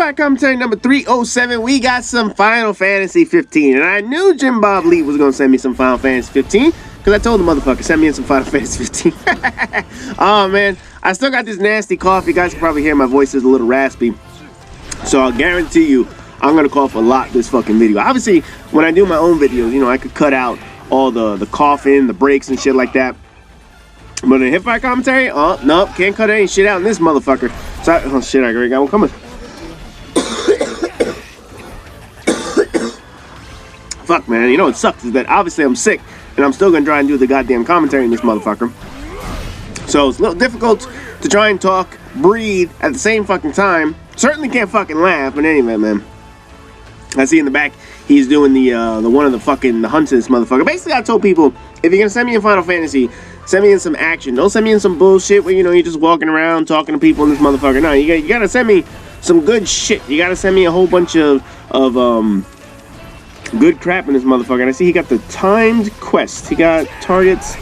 Hipfire commentary number 307. We got some Final Fantasy 15, and I knew Jimbob1337 was gonna send me some Final Fantasy 15 because I told the motherfucker send me in some Final Fantasy 15. Oh man, I still got this nasty cough. You guys can probably hear my voice is a little raspy, so I'll guarantee you I'm gonna cough a lot this fucking video. Obviously, when I do my own videos, you know, I could cut out all the coughing, the breaks, and shit like that. But in Hipfire commentary, oh nope, can't cut any shit out in this motherfucker. So, oh shit, I already got one coming. Fuck, man, you know what sucks is that obviously I'm sick and I'm still gonna try and do the goddamn commentary in this motherfucker. So it's a little difficult to try and talk, breathe at the same fucking time. Certainly can't fucking laugh, but anyway, man. I see in the back he's doing the one of the fucking hunts in this motherfucker. Basically, I told people, if you're gonna send me in Final Fantasy, send me in some action. Don't send me in some bullshit where, you know, you're just walking around talking to people in this motherfucker. No, you gotta send me some good shit. You gotta send me a whole bunch of good crap in this motherfucker. And I see he got the timed quest. He got targets.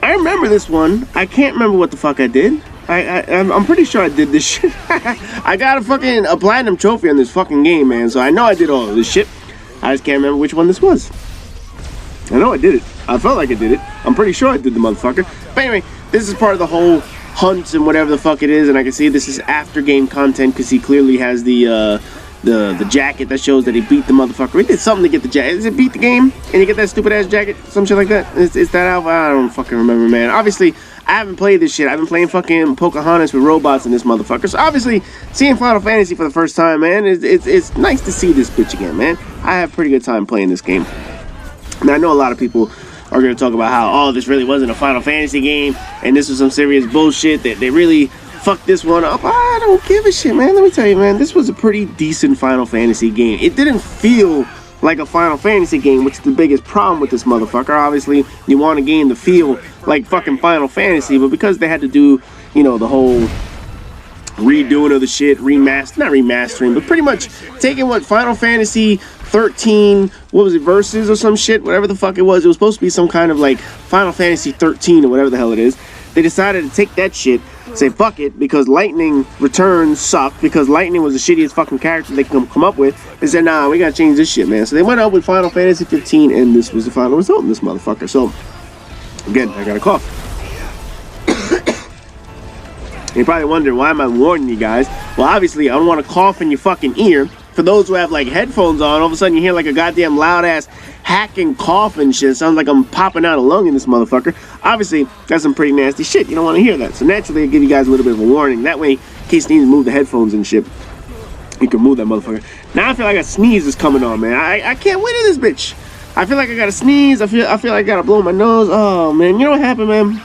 I remember this one. I can't remember what the fuck I did. I'm pretty sure I did this shit. I got a platinum trophy on this fucking game, man. So I know I did all of this shit. I just can't remember which one this was. I know I did it. I felt like I did it. I'm pretty sure I did the motherfucker. But anyway, this is part of the whole hunt and whatever the fuck it is. And I can see this is after game content because he clearly has the jacket that shows that he beat the motherfucker. He did something to get the jacket. Is it beat the game and you get that stupid ass jacket? Some shit like that? Is that alpha? I don't fucking remember, man. Obviously, I haven't played this shit. I've been playing fucking Pocahontas with robots in this motherfucker. So obviously, seeing Final Fantasy for the first time, man, it's nice to see this bitch again, man. I have a pretty good time playing this game. Now, I know a lot of people are going to talk about how, oh, this really wasn't a Final Fantasy game, and this was some serious bullshit, that they really fucked this one up. I don't give a shit, man. Let me tell you, man, this was a pretty decent Final Fantasy game. It didn't feel like a Final Fantasy game, which is the biggest problem with this motherfucker. Obviously, you want a game to feel like fucking Final Fantasy, but because they had to do, you know, the whole redoing of the shit, not remastering, but pretty much taking what Final Fantasy 13, what was it, Versus or some shit, whatever the fuck it was supposed to be some kind of like Final Fantasy 13 or whatever the hell it is. They decided to take that shit, say fuck it, because Lightning Returns sucked, because Lightning was the shittiest fucking character they could come up with. They said, nah, we gotta change this shit, man. So they went out with Final Fantasy 15, and this was the final result in this motherfucker. So, again, I got a cough. You're probably wondering, why am I warning you guys? Well, obviously, I don't want to cough in your fucking ear. For those who have, like, headphones on, all of a sudden you hear, like, a goddamn loud-ass hacking cough and shit. Sounds like I'm popping out a lung in this motherfucker. Obviously, that's some pretty nasty shit. You don't want to hear that. So, naturally, I'll give you guys a little bit of a warning. That way, in case you need to move the headphones and shit, you can move that motherfucker. Now I feel like a sneeze is coming on, man. I can't wait to this bitch. I feel like I gotta sneeze. I feel like I gotta blow my nose. Oh, man. You know what happened, man?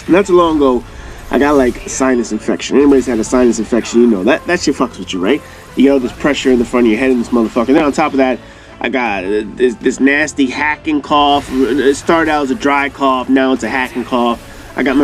Not too long ago, I got, like, a sinus infection. Anybody's had a sinus infection, you know. That shit fucks with you, right? You got all this pressure in the front of your head in this motherfucker. And then on top of that, I got this nasty hacking cough. It started out as a dry cough. Now it's a hacking cough. I got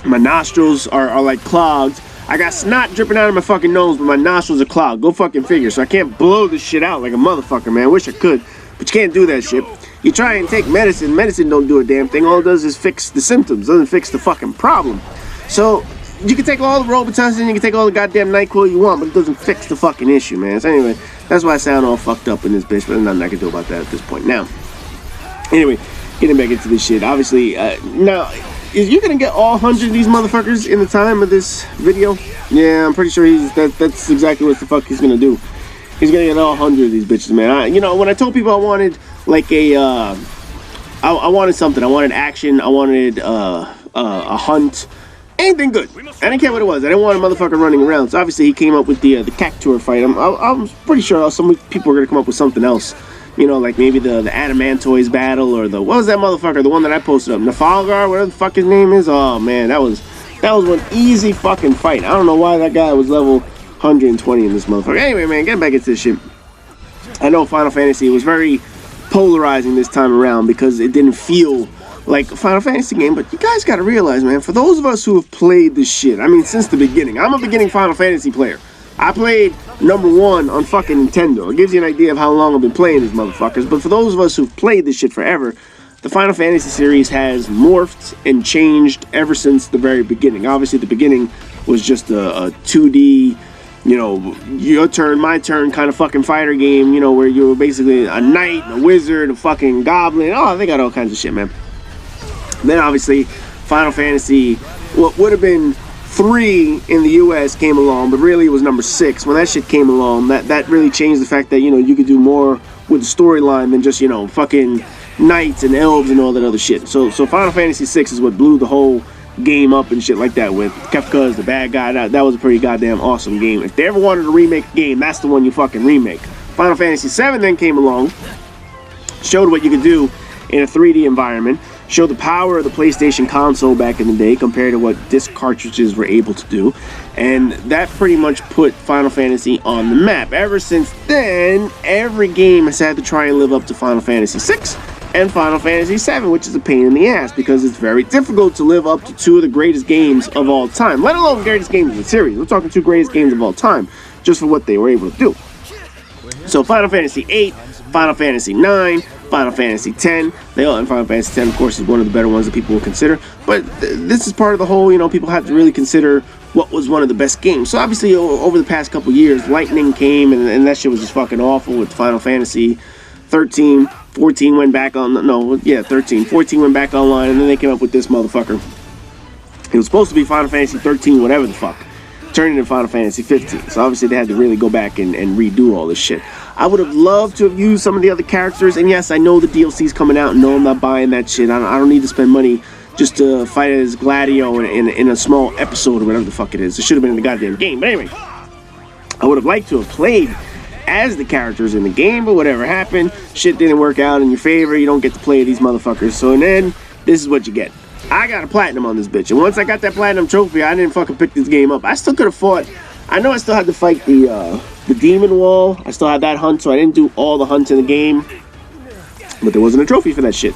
my nostrils are like clogged. I got snot dripping out of my fucking nose, but my nostrils are clogged. Go fucking figure. So I can't blow this shit out like a motherfucker, man. I wish I could, but you can't do that shit. You try and take medicine. Medicine don't do a damn thing. All it does is fix the symptoms. Doesn't fix the fucking problem. So you can take all the Robitussin, you can take all the goddamn NyQuil you want, but it doesn't fix the fucking issue, man. So anyway, that's why I sound all fucked up in this bitch, but there's nothing I can do about that at this point. Now, anyway, getting back into this shit. Obviously, now, is you gonna get all 100 of these motherfuckers in the time of this video? Yeah, I'm pretty sure that's exactly what the fuck he's gonna do. He's gonna get all 100 of these bitches, man. You know, when I told people I wanted, like, I wanted something. I wanted action. I wanted a hunt. Anything good. I didn't care what it was. I didn't want a motherfucker running around. So obviously he came up with the cactuar fight. I'm pretty sure some people are gonna come up with something else. You know, like maybe the Adamantoys battle, or what was that motherfucker? The one that I posted up, Nafalgar, whatever the fuck his name is. Oh man, that was one easy fucking fight. I don't know why that guy was level 120 in this motherfucker. Anyway, man, getting back into this shit. I know Final Fantasy was very polarizing this time around because it didn't feel like a Final Fantasy game, but you guys gotta realize, man, for those of us who have played this shit, I mean, since the beginning, I'm a beginning Final Fantasy player. I played #1 on fucking Nintendo. It gives you an idea of how long I've been playing these motherfuckers, but for those of us who've played this shit forever, the Final Fantasy series has morphed and changed ever since the very beginning. Obviously, the beginning was just a 2D, you know, know, your turn, my turn kind of fucking fighter game, you know, where you're basically a knight, a wizard, a fucking goblin. Oh, they got all kinds of shit, man. And then obviously Final Fantasy, what would have been 3 in the US came along, but really it was number 6. When that shit came along, that really changed the fact that, you know, you could do more with the storyline than just, you know, fucking knights and elves and all that other shit. So Final Fantasy 6 is what blew the whole game up and shit like that, with Kefka as the bad guy. That was a pretty goddamn awesome game. If they ever wanted to remake a game, that's the one you fucking remake. Final Fantasy 7 then came along, showed what you could do in a 3D environment, showed the power of the PlayStation console back in the day compared to what disc cartridges were able to do, and that pretty much put Final Fantasy on the map. Ever since then, every game has had to try and live up to Final Fantasy 6 and Final Fantasy 7, which is a pain in the ass because it's very difficult to live up to 2 of the greatest games of all time, let alone greatest games in the series. We're talking 2 greatest games of all time just for what they were able to do. So Final Fantasy 8, Final Fantasy 9, Final Fantasy 10, and Final Fantasy 10, of course, is one of the better ones that people will consider. But this is part of the whole, you know, people have to really consider what was one of the best games. So obviously, over the past couple years, Lightning came, and that shit was just fucking awful with Final Fantasy 13. 14 went back on, 13. 14 went back online, and then they came up with this motherfucker. It was supposed to be Final Fantasy 13, whatever the fuck, turned into Final Fantasy 15. So obviously they had to really go back and redo all this shit. I would have loved to have used some of the other characters, and yes, I know the DLC's coming out, and no, I'm not buying that shit. I don't need to spend money just to fight as Gladio in a small episode or whatever the fuck it is. It should have been in the goddamn game. But anyway, I would have liked to have played as the characters in the game, but whatever happened, shit didn't work out in your favor. You don't get to play these motherfuckers. So then, this is what you get. I got a platinum on this bitch, and once I got that platinum trophy, I didn't fucking pick this game up. I still could have fought. I know I still had to fight the demon wall. I still had that hunt, so I didn't do all the hunts in the game. But there wasn't a trophy for that shit.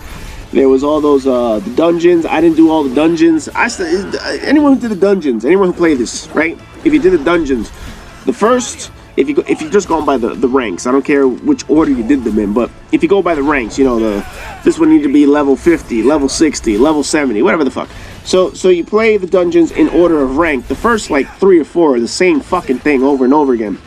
There was all those the dungeons. I didn't do all the dungeons. Anyone who did the dungeons, anyone who played this, right? If you did the dungeons, the first. If you're just going by the ranks, I don't care which order you did them in, but if you go by the ranks, you know, this one need to be level 50, level 60, level 70, whatever the fuck. So you play the dungeons in order of rank. The first like 3 or 4 are the same fucking thing over and over again.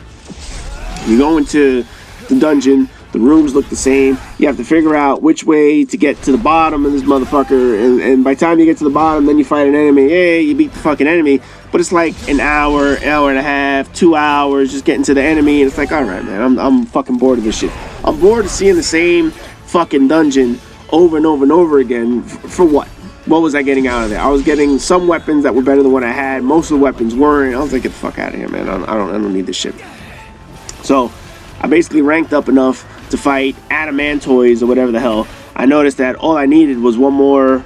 You go into the dungeon, the rooms look the same. You have to figure out which way to get to the bottom of this motherfucker, and by the time you get to the bottom, then you fight an enemy. Hey, you beat the fucking enemy. But it's like an hour and a half, 2 hours just getting to the enemy, and it's like, all right, man, I'm fucking bored of this shit. I'm bored of seeing the same fucking dungeon over and over and over again. For what? What was I getting out of there? I was getting some weapons that were better than what I had. Most of the weapons weren't. I was like, get the fuck out of here, man. I don't need this shit. So I basically ranked up enough to fight adamantoids or whatever the hell. I noticed that all I needed was one more.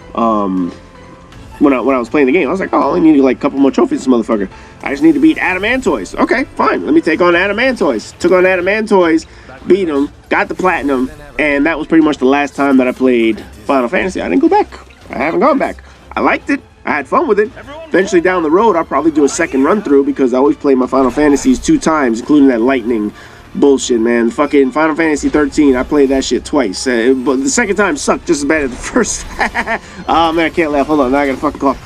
When I was playing the game, I was like, oh, I only need like a couple more trophies, this motherfucker. I just need to beat adamantoids. Okay, fine. Let me take on adamantoids. Took on adamantoids, beat them, got the platinum, and that was pretty much the last time that I played Final Fantasy. I didn't go back. I haven't gone back. I liked it. I had fun with it. Eventually down the road, I'll probably do a second run through because I always play my Final Fantasies 2 times, including that lightning bullshit, man. Fucking Final Fantasy 13, I played that shit twice. But the second time sucked just as bad as the first. Oh, man, I can't laugh. Hold on, now I gotta fucking cough.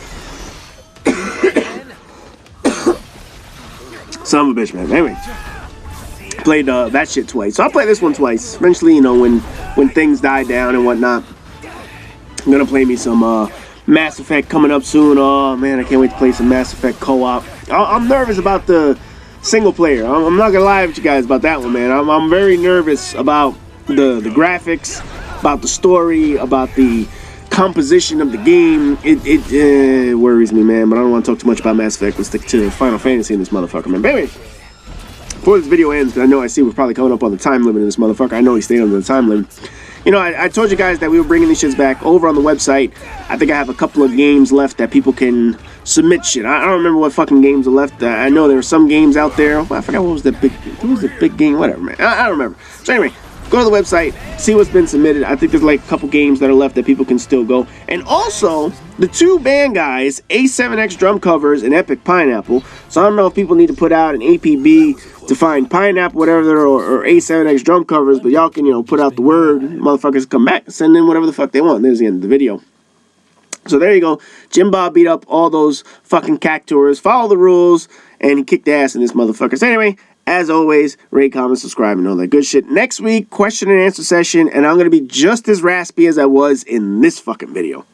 Son of a bitch, man. Anyway, played that shit twice. So I'll play this one twice. Eventually, you know, when things die down and whatnot, I'm gonna play me some Mass Effect coming up soon. Oh, man, I can't wait to play some Mass Effect co-op. I'm nervous about the single player. I'm not gonna lie with you guys about that one, man. I'm very nervous about the graphics, about the story, about the composition of the game. It worries me, man, but I don't want to talk too much about Mass Effect. Let's stick to Final Fantasy in this motherfucker, man. But anyway, before this video ends, because I see we're probably coming up on the time limit in this motherfucker. I know he stayed under the time limit. You know, I told you guys that we were bringing these shits back over on the website. I think I have a couple of games left that people can submit shit. I don't remember what fucking games are left. I know there were some games out there. I forgot what was the big game, whatever, man. I don't remember. So anyway, go to the website, see what's been submitted. I think there's like a couple games that are left that people can still go. And also, the 2 band guys, A7X drum covers and Epic Pineapple. So I don't know if people need to put out an APB to find Pineapple, whatever, or A7X drum covers, but y'all can, you know, put out the word. Motherfuckers come back, send in whatever the fuck they want. There's the end of the video. So there you go. Jimbob beat up all those fucking cactuars, follow the rules, and he kicked ass in this motherfucker. So anyway, As always, rate, comment, subscribe, and all that good shit. Next week, question and answer session, and I'm going to be just as raspy as I was in this fucking video.